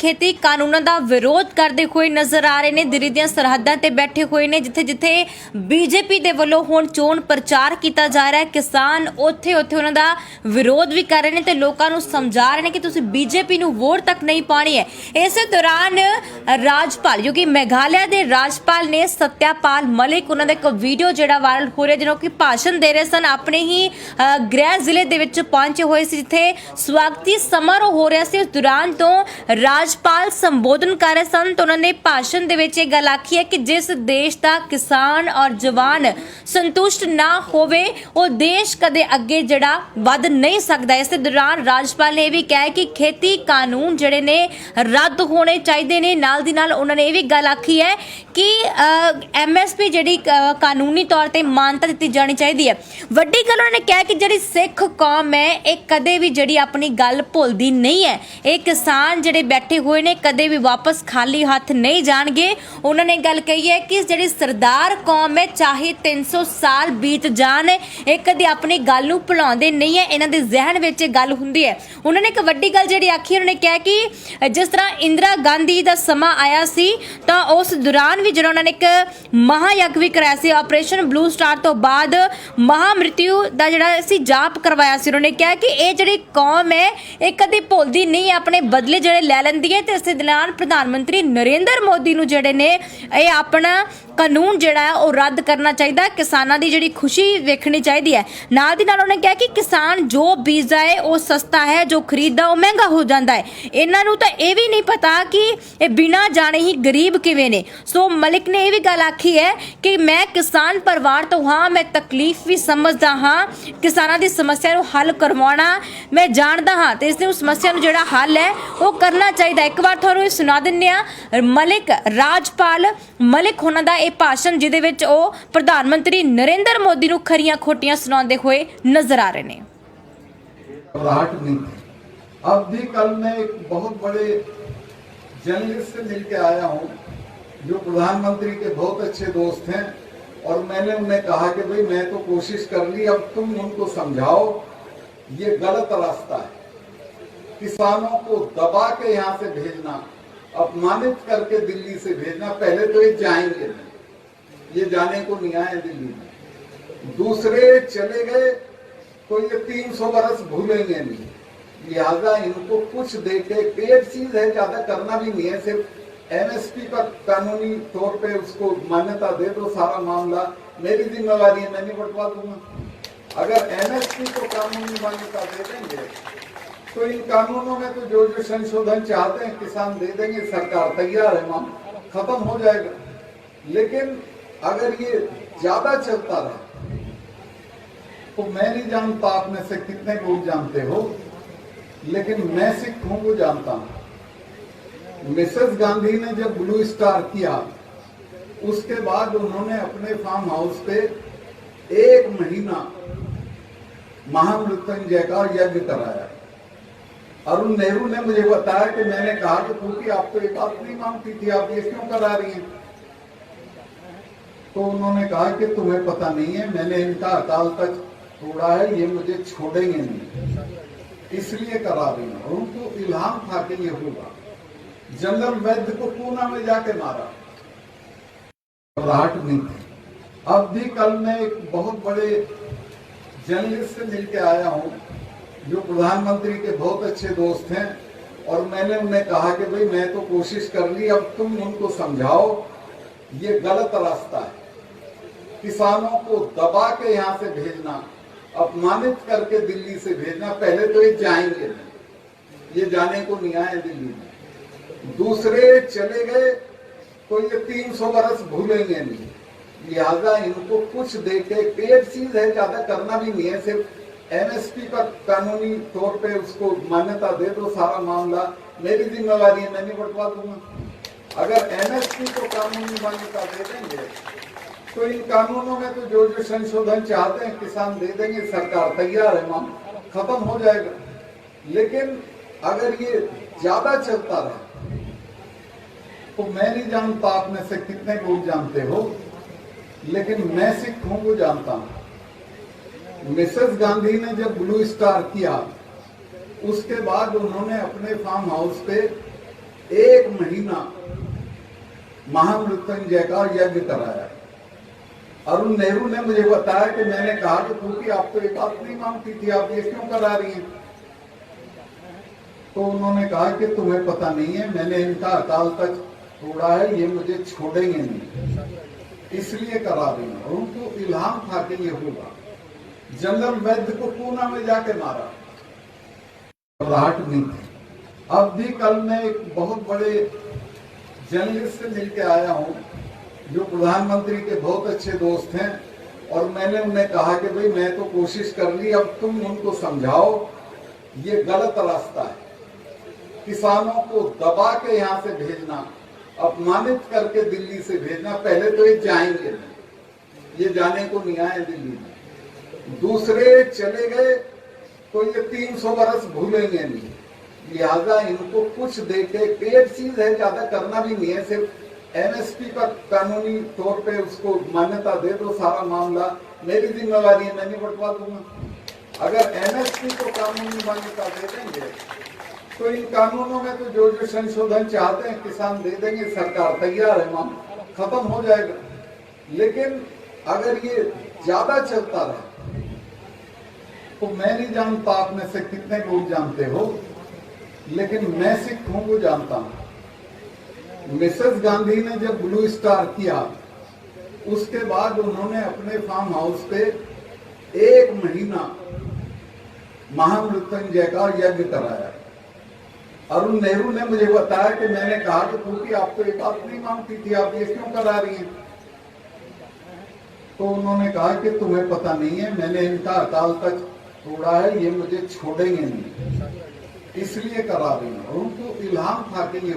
खेती कानूनां ਦਾ ਵਿਰੋਧ ਕਰਦੇ ਹੋਏ ਨਜ਼ਰ ਆ ਰਹੇ ਨੇ। ਦਿੱਲੀ ਦੀਆਂ ਸਰਹੱਦਾਂ ਤੇ ਬੈਠੇ ਹੋਏ ਨੇ, ਜਿੱਥੇ ਬੀਜੇਪੀ ਦੇ ਵੱਲੋਂ ਹੁਣ ਚੋਣ ਪ੍ਰਚਾਰ ਕੀਤਾ ਜਾ ਰਿਹਾ ਹੈ। ਕਿਸਾਨ ਉੱਥੇ ਉਹਨਾਂ ਦਾ ਵਿਰੋਧ ਵੀ ਕਰ ਰਹੇ ਨੇ ਤੇ ਲੋਕਾਂ ਨੂੰ ਸਮਝਾ ਰਹੇ ਨੇ ਕਿ ਤੁਸੀਂ ਬੀਜੇਪੀ ਨੂੰ ਵੋਟ ਤੱਕ ਨਹੀਂ ਪਾਣੀ ਹੈ। ਇਸੇ ਦੌਰਾਨ ਰਾਜਪਾਲ ਜੋ ਕਿ ਮੇਘਾਲਿਆ ਦੇ ਰਾਜਪਾਲ ਨੇ ਸਤਿਆਪਾਲ ਮਲਿਕ, ਉਹਨਾਂ ਦਾ ਇੱਕ ਵੀਡੀਓ ਜਿਹੜਾ ਵਾਇਰਲ ਹੋ ਰਿਹਾ, ਜਿਹਨੂੰ ਕਿ ਭਾਸ਼ਣ ਦੇ ਰਹੇ ਸਨ। ਆਪਣੇ ਹੀ ਗ੍ਰਹਿ ਜ਼ਿਲ੍ਹੇ ਦੇ ਵਿੱਚ ਪਹੁੰਚੇ ਹੋਏ ਸੀ, ਜਿੱਥੇ ਸਵਾਗਤੀ ਸਮਾਰੋਹ ਹੋ ਰਿਹਾ ਸੀ। ਉਸ ਦੌਰਾਨ ਤੋਂ ਰਾਜਪਾਲ ਸੰਬੋਧਨ ਕਰ ਰਹੇ ਸਨ ਤਾਂ ਉਹਨਾਂ ਨੇ ਭਾਸ਼ਣ ਦੇ ਵਿੱਚ ਇਹ ਗੱਲ ਆਖੀ ਹੈ ਕਿ ਜਿਸ ਦੇਸ਼ ਦਾ ਕਿਸਾਨ ਔਰ ਜਵਾਨ ਸੰਤੁਸ਼ਟ ਨਾ ਹੋਵੇ ਉਹ ਦੇਸ਼ ਕਦੇ ਅੱਗੇ ਜਿਹੜਾ ਵੱਧ ਨਹੀਂ ਸਕਦਾ। ਇਸੇ ਦੌਰਾਨ ਰਾਜਪਾਲ ਨੇ ਇਹ ਵੀ ਕਿਹਾ ਕਿ ਖੇਤੀ ਕਾਨੂੰਨ ਜਿਹੜੇ ਨੇ ਰੱਦ ਹੋਣੇ ਚਾਹੀਦੇ ਨੇ। ਨਾਲ ਦੀ ਨਾਲ ਉਹਨਾਂ ਨੇ ਇਹ ਵੀ ਗੱਲ ਆਖੀ ਹੈ ਕਿ MSP ਜਿਹੜੀ ਕਾਨੂੰਨੀ ਤੌਰ ਤੇ ਮਾਨਤਾ ਦਿੱਤੀ ਜਾਣੀ ਚਾਹੀਦੀ ਹੈ। ਵੱਡੀ ਗੱਲ ਉਹਨਾਂ ਨੇ ਕਿਹਾ ਕਿ ਜਿਹੜੀ ਸਿੱਖ ਕੌਮ ਹੈ ਇਹ ਕਦੇ ਵੀ ਜਿਹੜੀ ਆਪਣੀ ਗੱਲ ਭੁੱਲਦੀ ਨਹੀਂ ਹੈ। ਇਹ ਕਿਸਾਨ ਜਿਹੜੇ ਬੈਠੇ ਹੋਏ ਨੇ ਕਦੇ ਵੀ ਵਾਪਸ ਖਾਲੀ ਹੱਥ ਨਹੀਂ ਜਾਣਗੇ। ਉਹਨਾਂ ਨੇ ਗੱਲ ਕਹੀ ਹੈ ਕਿ ਜਿਹੜੀ ਸਰਦਾਰ ਕੌਮ ਹੈ ਚਾਹੇ 300 ਸਾਲ ਬੀਤ ਜਾਣ, ਇਹ ਕਦੇ ਆਪਣੀ ਗੱਲ ਨੂੰ ਭੁਲਾਉਂਦੇ ਨਹੀਂ ਹੈ। ਇਹਨਾਂ ਦੇ ਜ਼ਿਹਨ ਵਿੱਚ ਇਹ ਗੱਲ ਹੁੰਦੀ ਹੈ। ਉਹਨਾਂ ਨੇ ਇੱਕ ਵੱਡੀ ਗੱਲ ਜਿਹੜੀ ਆਖੀ, ਉਹਨਾਂ ਨੇ ਕਿਹਾ ਕਿ ਜਿਸ ਤਰ੍ਹਾਂ ਇੰਦਰਾ ਗਾਂਧੀ ਦਾ ਸਮਾਂ ਆਇਆ ਸੀ ਤਾਂ ਉਸ ਦੌਰਾਨ ਵੀ ਜਿਹੜਾ ਉਹਨਾਂ ਨੇ ਇੱਕ ਮਹਾਯੱਗ ਵੀ ਕਰਾਇਆ ਸੀ। ਆਪਰੇਸ਼ਨ ਬਲੂ ਸਟਾਰ ਤੋਂ ਬਾਅਦ ਮਹਾਮ੍ਰਿਤੂ ਦਾ ਜਿਹੜਾ ਸੀ ਜਾਪ ਕਰਵਾਇਆ ਸੀ। ਉਹਨਾਂ ਨੇ ਕਿਹਾ ਕਿ ਇਹ ਜਿਹੜੀ ਕੌਮ ਹੈ ਇਹ ਕਦੇ ਭੁੱਲਦੀ ਨਹੀਂ, ਆਪਣੇ ਬਦਲੇ ਜਿਹੜੇ ਲੈ ਲੈਂਦੀ ਹੈ। ਤੇ ਇਸੇ ਦੌਰਾਨ ਪ੍ਰਧਾਨ ਮੰਤਰੀ ਨਰਿੰਦਰ ਮੋਦੀ ਨੂੰ ਜਿਹੜੇ ਨੇ ਇਹ ਆਪਣਾ ਕਾਨੂੰਨ ਜਿਹੜਾ ਹੈ ਉਹ ਰੱਦ ਕਰਨਾ ਚਾਹੀਦਾ। ਕਿਸਾਨਾਂ ਦੀ ਜਿਹੜੀ ਖੁਸ਼ੀ ਵੇਖਣੀ ਚਾਹੀਦੀ ਹੈ। ਨਾਲ ਦੀ ਨਾਲ ਉਹਨੇ ਕਿਹਾ ਕਿ ਕਿਸਾਨ ਜੋ ਬੀਜਦਾ ਹੈ ਉਹ ਸਸਤਾ ਹੈ, ਜੋ ਖਰੀਦਦਾ ਉਹ ਮਹਿੰਗਾ ਹੋ ਜਾਂਦਾ ਹੈ। ਇਹਨਾਂ ਨੂੰ ਤਾਂ ਇਹ ਵੀ ਨਹੀਂ ਪਤਾ ਕਿ ਇਹ ਬਿਨਾਂ ਜਾਣੇ ਹੀ ਗਰੀਬ ਕਿਵੇਂ ਨੇ। ਸੋ ਮਲਿਕ ਨੇ ਇਹ ਵੀ ਗੱਲ ਆਖੀ ਹੈ ਕਿ ਮੈਂ ਕਿਸਾਨ ਪਰਿਵਾਰ ਤੋਂ ਹਾਂ, ਮੈਂ ਤਕਲੀਫ ਵੀ ਸਮਝਦਾ ਹਾਂ, ਕਿਸਾਨਾਂ ਦੀ ਸਮੱਸਿਆ ਨੂੰ ਹੱਲ ਕਰਵਾਉਣਾ ਮੈਂ ਜਾਣਦਾ ਹਾਂ ਤੇ ਇਸ ਦੀ ਸਮੱਸਿਆ ਨੂੰ ਜਿਹੜਾ ਹੱਲ ਹੈ ਉਹ ਕਰਨਾ ਚਾਹੀਦਾ। ਇੱਕ ਵਾਰ ਤੁਹਾਨੂੰ ਇਹ ਸੁਣਾ ਦਿੰਦੇ ਆ ਮਲਿਕ ਰਾਜਪਾਲ ਮਲਿਕ ਉਹਨਾਂ ਦਾ ਇਹ ਭਾਸ਼ਣ, ਜਿਹਦੇ ਵਿੱਚ ਉਹ ਪ੍ਰਧਾਨ ਮੰਤਰੀ ਨਰਿੰਦਰ ਮੋਦੀ ਨੂੰ ਖਰੀਆਂ ਖੋਟੀਆਂ ਸੁਣਾਉਂਦੇ ਹੋਏ ਨਜ਼ਰ ਆ ਰਹੇ ਨੇ। अब भी कल मैं एक बहुत बड़े जर्नलिस्ट से मिलकर आया हूं जो प्रधानमंत्री के बहुत अच्छे दोस्त हैं और मैंने उन्हें कहा कि भाई मैं तो कोशिश कर ली, अब तुम उनको समझाओ ये गलत रास्ता है। किसानों को दबा के यहाँ से भेजना, अपमानित करके दिल्ली से भेजना, पहले तो ये जाएंगे नहीं, ये जाने को नहीं आए दिल्ली में। दूसरे चले गए तो ये 300 बरस भूलेंगे नहीं, लिहाजा इनको कुछ देके एक चीज है, ज्यादा करना भी नहीं है, सिर्फ MSP पर कानूनी तौर पे उसको मान्यता दे दो, सारा मामला मेरी जिम्मेवारी है, मैं नहीं बंटवा दूंगा। अगर MSP को कानूनी मान्यता दे देंगे तो इन कानूनों में तो जो संशोधन चाहते हैं किसान दे देंगे, सरकार तैयार है, मामला खत्म हो जाएगा। लेकिन अगर ये ज्यादा चलता रहा तो मैं नहीं जानता आप में से कितने लोग जानते हो, लेकिन मैं सिखों को जानता हूं। मिसेस गांधी ने जब ब्लू स्टार किया उसके बाद उन्होंने अपने फार्म हाउस पे 1 महीना महामृत्युंजय का यज्ञ कराया। अरुण नेहरू ने मुझे बताया कि मैंने कहा कि क्योंकि आप तो ये बात नहीं मानती थी, आप ये क्यों करा रही हैं? तो उन्होंने कहा कि तुम्हें पता नहीं है, मैंने इनका अकाल तक तोड़ा है, ये मुझे छोड़ेंगे नहीं, इसलिए करा रही हूं। और उनको इल्हाम था कि ये होगा। जनरल वैद्य को पूना में जाके मारा, घबराहट नहीं थी। अब भी कल मैं एक बहुत बड़े जर्नलिस्ट से मिलकर आया हूं जो प्रधानमंत्री के बहुत अच्छे दोस्त हैं और मैंने उन्हें कहा कि भाई मैं तो कोशिश कर ली, अब तुम उनको समझाओ ये गलत रास्ता है। किसानों को दबा के यहाँ से भेजना, अपमानित करके दिल्ली से भेजना, पहले तो ये जाएंगे नहीं, ये जाने को नहीं आए दिल्ली में। दूसरे चले गए तो ये 300 बरस भूलेंगे नहीं, लिहाजा इनको कुछ देके एक चीज है, ज्यादा करना भी नहीं है, सिर्फ MSP पर कानूनी तौर पे उसको मान्यता दे दो, सारा मामला मेरी जिम्मेवारी है, मैं नहीं बंटवा दूंगा। अगर MSP को कानूनी मान्यता दे देंगे तो इन कानूनों में तो जो संशोधन चाहते हैं किसान दे देंगे, सरकार तैयार है, मामला खत्म हो जाएगा। लेकिन अगर ये ज्यादा चलता रहा तो मैं नहीं जानता आप में से कितने लोग जानते हो, लेकिन मैं सिखों को जानता हूं। मिसेस गांधी ने जब ब्लू स्टार किया उसके बाद उन्होंने अपने फार्म हाउस पे 1 महीना महामृत्युंजय का यज्ञ कराया। अरुण नेहरू ने मुझे बताया कि मैंने कहा कि क्योंकि आप तो ये बात नहीं मानती थी, आप ये क्यों करा रही हैं? तो उन्होंने कहा कि तुम्हें पता नहीं है, मैंने इनका अकाल तक तोड़ा है, ये मुझे छोड़ेंगे नहीं, इसलिए करा रही हूं। और उनको इल्हाम था कि ये होगा। जनरल वैद्य को पूना में जाके मारा, घबराहट नहीं थी। अब भी कल मैं एक बहुत बड़े जर्नलिस्ट से मिलके आया हूं जो प्रधानमंत्री के बहुत अच्छे दोस्त हैं, और मैंने उन्हें कहा कि भाई मैं तो कोशिश कर ली, अब तुम उनको समझाओ ये गलत रास्ता है। किसानों को दबा के यहाँ से भेजना, अपमानित करके दिल्ली से भेजना, पहले तो ये जाएंगे नहीं, ये जाने को नहीं आए दिल्ली में। दूसरे चले गए तो ये 300 बरस भूलेंगे नहीं, लिहाजा इनको कुछ देके, एक चीज है, ज्यादा करना भी नहीं है, सिर्फ एमएसपी का कानूनी तौर पे उसको मान्यता दे दो, सारा मामला मेरी जिम्मेवारी है, मैं नहीं बंटवा दूंगा। अगर एमएसपी को कानूनी मान्यता दे देंगे तो इन कानूनों में तो जो जो संशोधन चाहते हैं किसान दे देंगे, सरकार तैयार है, मामला खत्म हो जाएगा। लेकिन अगर ये ज्यादा चलता रहे तो मैं नहीं जानता आप में से कितने लोग जानते हो, लेकिन मैं सिखों को जानता हूं। मिसेस गांधी ने जब ब्लू स्टार किया, उसके बाद उन्होंने अपने फार्म हाउस पे 1 महीना महामृत्युंजय का यज्ञ कराया। अरुण नेहरू ने मुझे बताया कि मैंने कहा कि क्योंकि आप तो ये बात नहीं मानती थी, आप ये क्यों करा रही हैं? तो उन्होंने कहा कि तुम्हें पता नहीं है, मैंने इनका अकाल तक तोड़ा है, ये मुझे छोड़ेंगे नहीं, इसलिए करा रही हूं। और उनको इल्हाम था कि ये